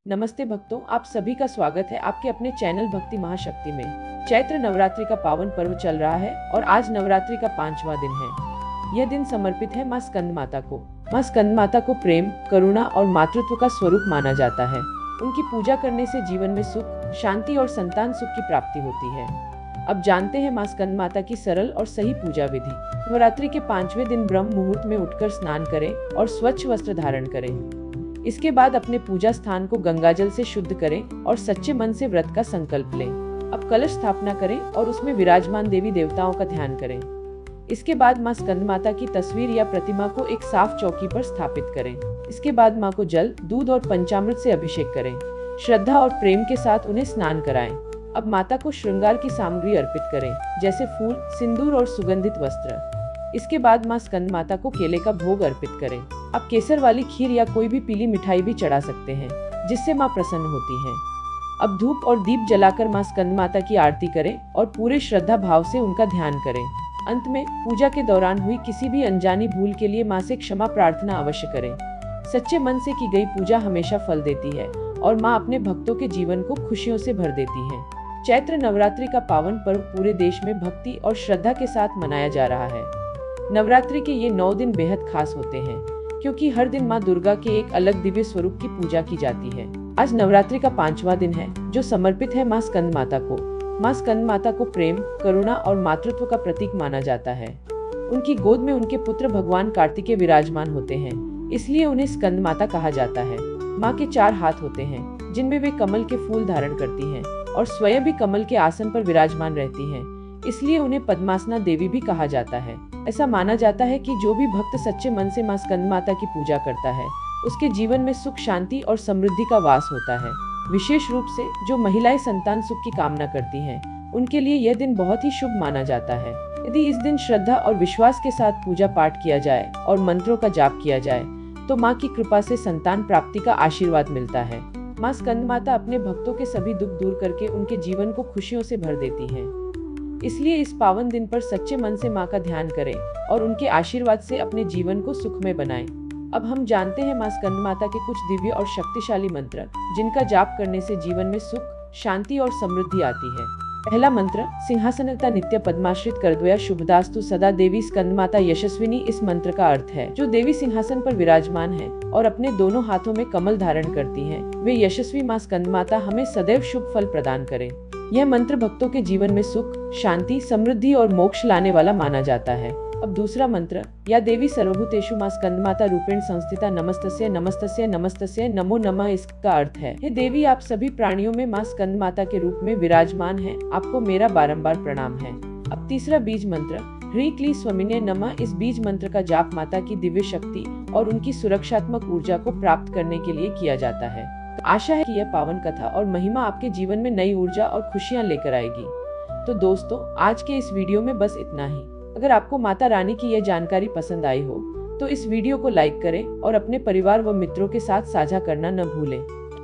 नमस्ते भक्तों, आप सभी का स्वागत है आपके अपने चैनल भक्ति महाशक्ति में। चैत्र नवरात्रि का पावन पर्व चल रहा है और आज नवरात्रि का 5वां दिन है। यह दिन समर्पित है माँ स्कंद माता को। माँ स्कंद माता को प्रेम, करुणा और मातृत्व का स्वरूप माना जाता है। उनकी पूजा करने से जीवन में सुख, शांति और संतान सुख की प्राप्ति होती है। अब जानते हैं माँ स्कंद माता की सरल और सही पूजा विधि। नवरात्रि के 5वें दिन ब्रह्म मुहूर्त में उठकर स्नान करें और स्वच्छ वस्त्र धारण करें। इसके बाद अपने पूजा स्थान को गंगाजल से शुद्ध करें और सच्चे मन से व्रत का संकल्प लें। अब कलश स्थापना करें और उसमें विराजमान देवी देवताओं का ध्यान करें। इसके बाद माँ स्कंद माता की तस्वीर या प्रतिमा को एक साफ चौकी पर स्थापित करें। इसके बाद माँ को जल, दूध और पंचामृत से अभिषेक करें। श्रद्धा और प्रेम के साथ उन्हें स्नान कराएं। अब माता को श्रृंगार की सामग्री अर्पित करें, जैसे फूल, सिंदूर और सुगंधित वस्त्र। इसके बाद माँ स्कंद माता को केले का भोग अर्पित करें। आप केसर वाली खीर या कोई भी पीली मिठाई भी चढ़ा सकते हैं, जिससे माँ प्रसन्न होती हैं। अब धूप और दीप जलाकर माँ स्कंद माता की आरती करें और पूरे श्रद्धा भाव से उनका ध्यान करें। अंत में पूजा के दौरान हुई किसी भी अनजानी भूल के लिए माँ से क्षमा प्रार्थना अवश्य करें। सच्चे मन से की गई पूजा हमेशा फल देती है और माँ अपने भक्तों के जीवन को खुशियों से भर देती है। चैत्र नवरात्रि का पावन पर्व पूरे देश में भक्ति और श्रद्धा के साथ मनाया जा रहा है। नवरात्रि के ये 9 दिन बेहद खास होते हैं, क्योंकि हर दिन माँ दुर्गा के एक अलग दिव्य स्वरूप की पूजा की जाती है। आज नवरात्रि का 5वां दिन है, जो समर्पित है माँ स्कंद माता को। माँ स्कंद माता को प्रेम, करुणा और मातृत्व का प्रतीक माना जाता है। उनकी गोद में उनके पुत्र भगवान कार्तिकेय विराजमान होते हैं, इसलिए उन्हें स्कंद माता कहा जाता है। माँ के 4 हाथ होते हैं, जिनमें वे कमल के फूल धारण करती हैं और स्वयं भी कमल के आसन पर विराजमान रहती हैं, इसलिए उन्हें पद्मासना देवी भी कहा जाता है। ऐसा माना जाता है कि जो भी भक्त सच्चे मन से माँ स्कंद माता की पूजा करता है, उसके जीवन में सुख, शांति और समृद्धि का वास होता है। विशेष रूप से जो महिलाएं संतान सुख की कामना करती हैं, उनके लिए यह दिन बहुत ही शुभ माना जाता है। यदि इस दिन श्रद्धा और विश्वास के साथ पूजा पाठ किया जाए और मंत्रों का जाप किया जाए, तो माँ की कृपा से संतान प्राप्ति का आशीर्वाद मिलता है। माँ स्कंद माता अपने भक्तों के सभी दुख दूर करके उनके जीवन को खुशियों से भर देती हैं। इसलिए इस पावन दिन पर सच्चे मन से माँ का ध्यान करें और उनके आशीर्वाद से अपने जीवन को सुखमय बनाएं। अब हम जानते हैं माँ स्कंद माता के कुछ दिव्य और शक्तिशाली मंत्र, जिनका जाप करने से जीवन में सुख, शांति और समृद्धि आती है। पहला मंत्र, सिंहासनता नित्य पद्माश्रित करद्वया शुभदास्तु सदा देवी स्कंद माता यशस्विनी। इस मंत्र का अर्थ है, जो देवी सिंहासन पर विराजमान है और अपने दोनों हाथों में कमल धारण करती हैं, वे यशस्वी माँ स्कंद माता हमें सदैव शुभ फल प्रदान करें। यह मंत्र भक्तों के जीवन में सुख, शांति, समृद्धि और मोक्ष लाने वाला माना जाता है। अब दूसरा मंत्र, या देवी सर्वभूतेषु माँ स्कंद माता रूपेण संस्थिता नमस्तस्यै नमस्तस्यै नमस्तस्यै नमो नमः। इसका अर्थ है, हे देवी, आप सभी प्राणियों में माँ स्कंद माता के रूप में विराजमान हैं, आपको मेरा बारंबार प्रणाम है। अब तीसरा बीज मंत्र, ह्रीं क्लीं स्वामिने नमः। इस बीज मंत्र का जाप माता की दिव्य शक्ति और उनकी सुरक्षात्मक ऊर्जा को प्राप्त करने के लिए किया जाता है। आशा है कि यह पावन कथा और महिमा आपके जीवन में नई ऊर्जा और खुशियां लेकर आएगी। तो दोस्तों, आज के इस वीडियो में बस इतना ही। अगर आपको माता रानी की यह जानकारी पसंद आई हो, तो इस वीडियो को लाइक करें और अपने परिवार व मित्रों के साथ साझा करना न भूलें।